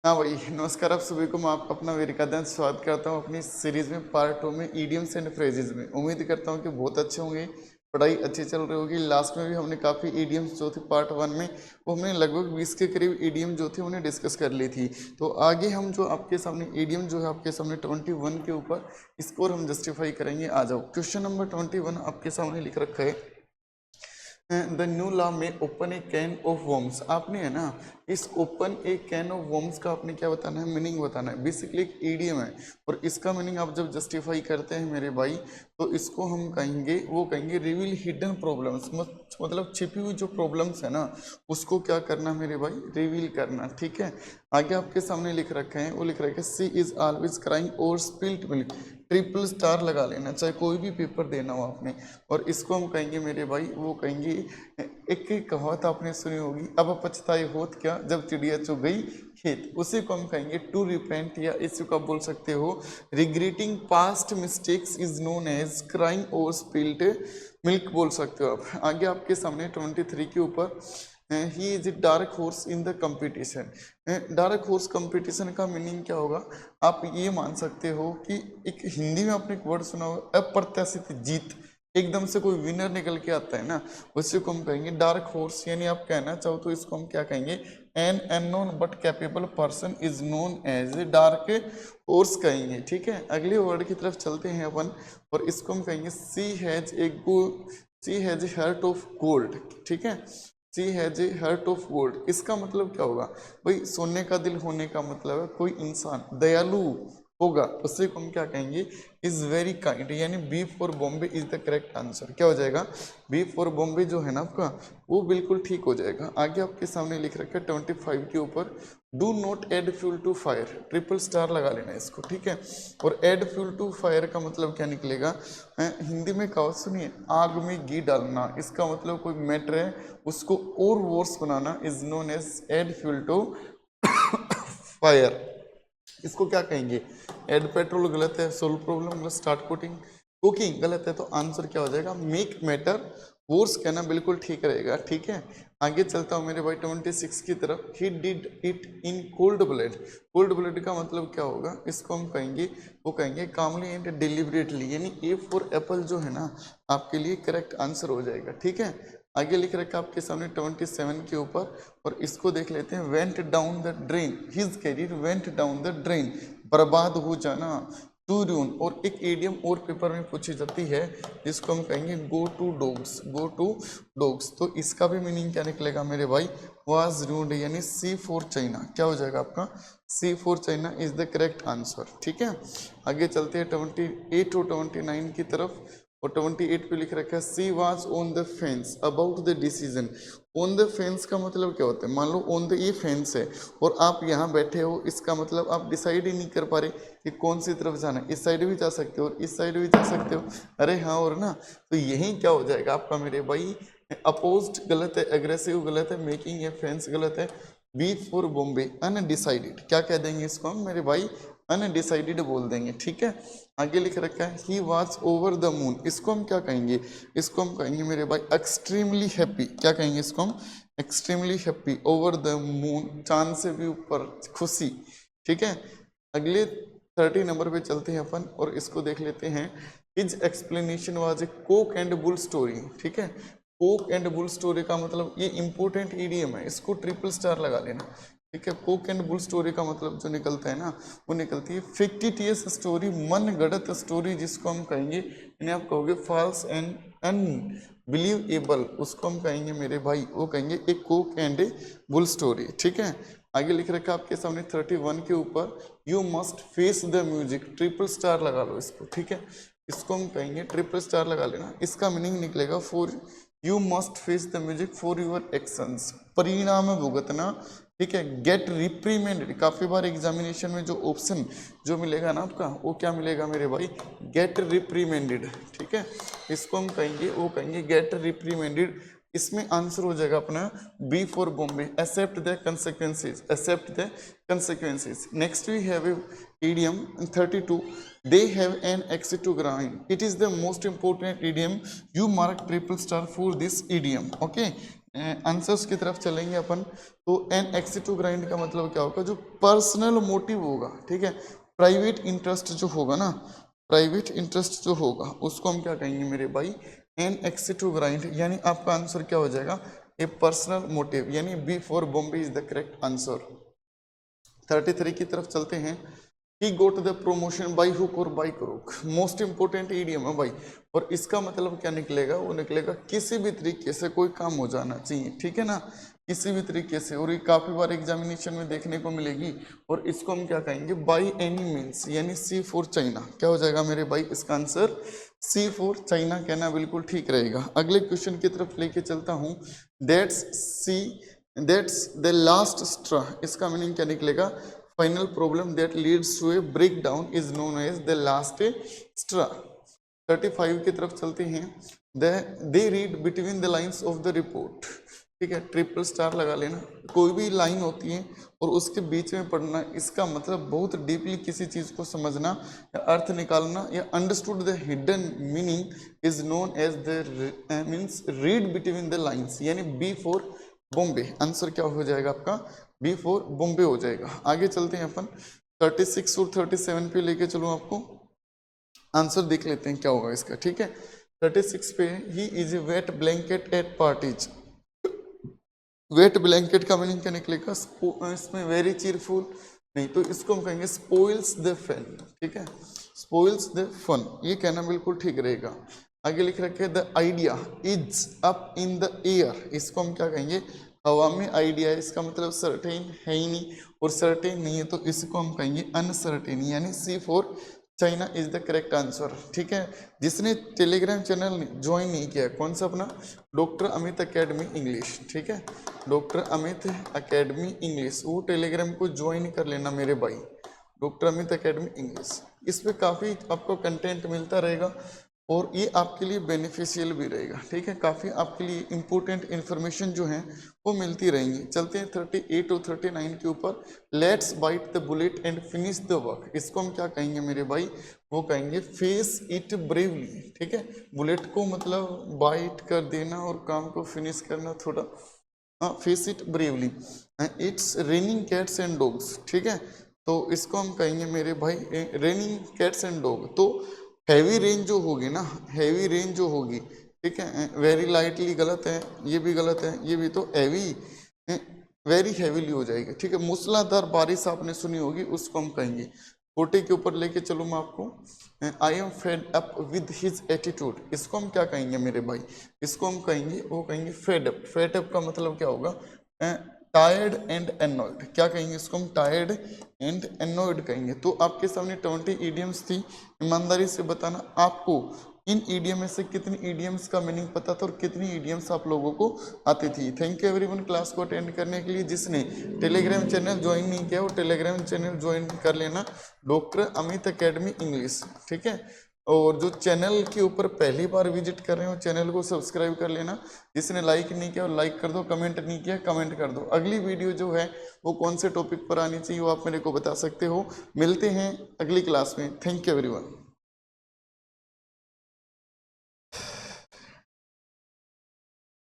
हाँ भाई, नमस्कार आप सभी को। मैं आप अपना वीरकादन स्वागत करता हूँ अपनी सीरीज में पार्ट 2 में ईडियम्स एंड फ्रेजेस में। उम्मीद करता हूँ कि बहुत अच्छे होंगे, पढ़ाई अच्छी चल रही होगी। लास्ट में भी हमने काफ़ी ईडियम्स जो थी पार्ट 1 में, वो हमने लगभग 20 के करीब ईडियम जो थी उन्हें डिस्कस कर ली थी। तो आगे हम जो आपके सामने ईडियम जो है आपके सामने 21 के ऊपर स्कोर हम जस्टिफाई करेंगे। आ जाओ, क्वेश्चन नंबर 21 आपके सामने लिख रखा है, द न्यू लॉ में open A can of worms. आपने है ना, इस open A can of worms का आपने क्या बताना है, मीनिंग बताना है। बेसिकली एक ईडियम है और इसका मीनिंग आप जब जस्टिफाई करते हैं मेरे भाई, तो इसको हम कहेंगे, वो कहेंगे रिवील हिडन प्रॉब्लम्स। मतलब छिपी हुई जो प्रॉब्लम्स है ना, उसको क्या करना मेरे भाई, रिवील करना। ठीक है, आगे आपके सामने लिख रखे हैं, वो लिख रखे हैं सी इज ऑलवेज क्राइंग और स्पिल्ट मिल्क। ट्रिपल स्टार लगा लेना, चाहे कोई भी पेपर देना हो आपने। और इसको हम कहेंगे मेरे भाई, वो कहेंगे, एक कहावत आपने सुनी होगी, अब पछताए होत क्या जब चिड़िया चुग गई खेत। उसी को हम कहेंगे टू रिपेंट, या इसी को आप बोल सकते हो regretting past mistakes is known as crying over spilt milk बोल सकते हो आप। आगे आपके सामने 23 के ऊपर, ही is A dark horse in the competition. Dark horse competition का मीनिंग क्या होगा, आप ये मान सकते हो कि एक हिंदी में आपने एक वर्ड सुना होगा, अप्रत्याशित जीत। एकदम से कोई विनर निकल के आता है ना, उसी को हम कहेंगे डार्क हॉर्स। यानी आप कहना चाहो तो इसको हम क्या कहेंगे, an unknown but capable person is known as a dark horse कहेंगे। ठीक है, अगले वर्ड की तरफ चलते हैं अपन, और इसको हम कहेंगे she has a heart of gold. ठीक है, she has a heart of gold, इसका मतलब क्या होगा भाई, सोने का दिल होने का मतलब है कोई इंसान दयालु होगा, उससे को हम क्या कहेंगे, इज वेरी काइंड। यानी B for Bombay is the correct answer. क्या हो जाएगा, बी फॉर बॉम्बे जो है ना आपका, वो बिल्कुल ठीक हो जाएगा। आगे आपके सामने लिख रखा है 25 के ऊपर, do not add fuel to fire. Triple star लगा लेना इसको। ठीक है, और एड फ्यूल टू फायर का मतलब क्या निकलेगा, हिंदी में कहावत सुनिए, आग में घी डालना। इसका मतलब कोई मैटर है उसको और वर्स बनाना is known as add fuel to fire. इसको क्या कहेंगे, एड पेट्रोल गलत है, सोल्व प्रॉब्लम गलत, स्टार्ट कुकिंग कुकिंग गलत है, तो आंसर क्या हो जाएगा, मेक मैटर वर्स कहना बिल्कुल ठीक रहेगा। ठीक है, आगे चलता हूँ मेरे भाई 26 की तरफ, he did it in cold blood. Cold blood का मतलब क्या होगा, इसको हम कहेंगे, वो कहेंगे कामली एंड डिलिबरेटली। यानी ए फॉर एप्पल जो है ना, आपके लिए करेक्ट आंसर हो जाएगा। ठीक है, आगे लिख रखा आपके सामने 27 के ऊपर, और इसको देख लेते हैं, went down the drain, his career went down the drain, बर्बाद हो जाना, टू रून। और एक एडियम और पेपर में पूछी जाती है, जिसको हम कहेंगे go to dogs, go to dogs. तो इसका भी मीनिंग क्या निकलेगा मेरे भाई, वाज रूड। यानी सी फॉर चाइना, क्या हो जाएगा आपका, C for China is the correct answer. ठीक है, आगे चलते हैं 28 और 29 की तरफ, और 28 पे लिख रखा है she was on the fence about the decision. On the fence का मतलब क्या होता है, मान लो ऑन द ये फेंस है और आप यहाँ बैठे हो, इसका मतलब आप डिसाइड ही नहीं कर पा रहे कि कौन सी तरफ जाना है। इस साइड भी जा सकते हो और इस साइड भी जा सकते हो, अरे हाँ और ना। तो यही क्या हो जाएगा आपका मेरे भाई, अपोज्ड गलत है, एग्रेसिव गलत है, मेकिंग ए फेंस गलत है, बी फॉर बॉम्बे अनडिसाइडेड। क्या कह देंगे इसको हम मेरे भाई, अनडिसाइडेड बोल देंगे। ठीक है, आगे लिख रखा है he was over the moon. इसको हम क्या कहेंगे, इसको हम कहेंगे मेरे भाई एक्सट्रीमली हैप्पी। क्या कहेंगे इसको हम, extremely happy over the moon, चांद से भी ऊपर खुशी। ठीक है, अगले 30 नंबर पे चलते हैं अपन, और इसको देख लेते हैं, his explanation was a Coke and bull story. ठीक है, कोक एंड बुल स्टोरी का मतलब ये इंपॉर्टेंट ईडीएम है, इसको ट्रिपल स्टार लगा लेना। ठीक है, कोक एंड बुल स्टोरी का मतलब जो निकलता है ना, वो निकलती है फिक्टिटियस स्टोरी, मन गढ़ंत स्टोरी, जिसको हम कहेंगे, यानी आप कहोगे फॉल्स एंड अनबिलीवेबल, उसको हम कहेंगे मेरे भाई, वो कहेंगे एक कोक एंड बुल स्टोरी। ठीक है, आगे लिख रखा है आपके सामने 31 के ऊपर, you must face the music. Triple star लगा लो इसको। ठीक है, इसको हम कहेंगे, ट्रिपल स्टार लगा लेना, इसका मीनिंग निकलेगा for you must face the music for your actions, परिणाम भुगतना। ठीक है, गेट रिप्रीमेंडेड, काफ़ी बार एग्जामिनेशन में जो ऑप्शन जो मिलेगा ना आपका, वो क्या मिलेगा मेरे भाई, गेट रिप्रीमेंडेड। ठीक है, इसको हम कहेंगे, वो कहेंगे गेट रिप्रीमेंडेड। इसमें आंसर हो जाएगा अपना B for Bombay, accept the consequences, accept the consequences. Next we have idiom 32, they have an axe to grind, it is the most important idiom, you mark triple star for this idiom. Okay, answers की तरफ चलेंगे अपन। तो N XC to grind का मतलब क्या होगा, जो personal motive होगा, ठीक है, प्राइवेट इंटरेस्ट जो होगा ना, प्राइवेट इंटरेस्ट जो होगा उसको हम क्या कहेंगे मेरे भाई, एन एक्सी टू ग्राइंड। यानी आपका आंसर क्या हो जाएगा, ए पर्सनल मोटिव, यानी B for Bombay is the correct answer. 33 की तरफ चलते हैं। He got the promotion by hook और by crook, most important idiom है भाई। और इसका मतलब क्या निकलेगा, वो निकलेगा किसी भी तरीके से कोई काम हो जाना चाहिए, ठीक है ना, किसी भी तरीके से। और ये काफी बार एग्जामिनेशन में देखने को मिलेगी। और इसको हम क्या कहेंगे, बाई एनी मीन्स, यानी सी फॉर चाइना। क्या हो जाएगा मेरे भाई इसका आंसर, सी फॉर चाइना कहना बिल्कुल ठीक रहेगा। अगले क्वेश्चन की तरफ लेके चलता हूँ। That's see that's the last straw, इसका मीनिंग क्या निकलेगा, final problem that leads to a break down is known as the last straw. 35 की तरफ चलते हैं। They read between the lines of the report, ठीक है, ट्रिपल स्टार लगा लेना। कोई भी लाइन होती है और उसके बीच में पढ़ना, इसका मतलब बहुत डीपली किसी चीज को समझना या अर्थ निकालना या understood the hidden meaning is known as the means read between the lines, यानी बी फॉर बॉम्बे। आंसर क्या हो जाएगा आपका, बी फॉर बॉम्बे हो जाएगा। आगे चलते हैं अपन 36 और 37 पे लेके चलो, आपको आंसर देख लेते हैं क्या होगा इसका, ठीक है। 36 पे, he is a wet blanket at parties. Wet blanket का मीनिंग क्या निकलेगा, इसमें वेरी चीयरफुल नहीं, तो इसको हम कहेंगे स्पॉइल्स द फन, ठीक है, स्पॉइल्स द फन, ये कहना बिल्कुल ठीक रहेगा। आगे लिख रखे the idea is up in the air, इसको हम क्या कहेंगे, हवा में आइडिया है, इसका मतलब सर्टेन है ही नहीं, और सर्टेन नहीं है तो इसको हम कहेंगे अनसर्टेन, यानी C for China is the correct answer, ठीक है। जिसने टेलीग्राम चैनल ज्वाइन नहीं किया, कौन सा अपना, डॉक्टर अमित अकेडमी इंग्लिश, ठीक है, डॉक्टर अमित अकेडमी इंग्लिश, वो टेलीग्राम को ज्वाइन कर लेना मेरे भाई, डॉक्टर अमित अकेडमी इंग्लिश। इस पे काफ़ी आपको कंटेंट मिलता रहेगा और ये आपके लिए बेनिफिशियल भी रहेगा, ठीक है, काफ़ी आपके लिए इंपॉर्टेंट इन्फॉर्मेशन जो है वो मिलती रहेंगी। चलते हैं 38 और 39 के ऊपर। Let's bite the bullet and finish the work, इसको हम क्या कहेंगे मेरे भाई, वो कहेंगे फेस इट ब्रेवली, ठीक है। बुलेट को मतलब बाइट कर देना और काम को फिनिश करना, थोड़ा face it bravely. It's raining cats and dogs, ठीक है, तो इसको हम कहेंगे मेरे भाई रेनिंग कैट्स एंड डॉग। तो हैवी रेन जो होगी ना, हैवी रेन जो होगी, ठीक है, वेरी लाइटली गलत है, ये भी गलत है, ये भी, तो हैवी वेरी हैवीली हो जाएगी, ठीक है। मूसलाधार बारिश आपने सुनी होगी, उसको हम कहेंगे। 40 के ऊपर लेके चलो मैं आपको। I am fed up with his attitude, इसको हम क्या कहेंगे मेरे भाई, इसको हम कहेंगे, वो कहेंगे फेड अप। फेड अप का मतलब क्या होगा, टायर्ड एंड एनॉयड, क्या कहेंगे इसको हम, टायर्ड एंड एनॉयड कहेंगे। तो आपके सामने 20 ईडियम्स थी, ईमानदारी से बताना आपको इन ईडियम में से कितनी ईडियम्स का मीनिंग पता था और कितनी ईडियम्स आप लोगों को आती थी। थैंक यू एवरीवन क्लास को अटेंड करने के लिए। जिसने टेलीग्राम चैनल ज्वाइन नहीं किया वो टेलीग्राम चैनल ज्वाइन कर लेना, डॉक्टर अमित अकेडमी इंग्लिश, ठीक है। और जो चैनल के ऊपर पहली बार विजिट कर रहे हो चैनल को सब्सक्राइब कर लेना। जिसने लाइक नहीं किया वो लाइक कर दो, कमेंट नहीं किया कमेंट कर दो। अगली वीडियो जो है वो कौन से टॉपिक पर आनी चाहिए वो आप मेरे को बता सकते हो। मिलते हैं अगली क्लास में। Thank you everyone.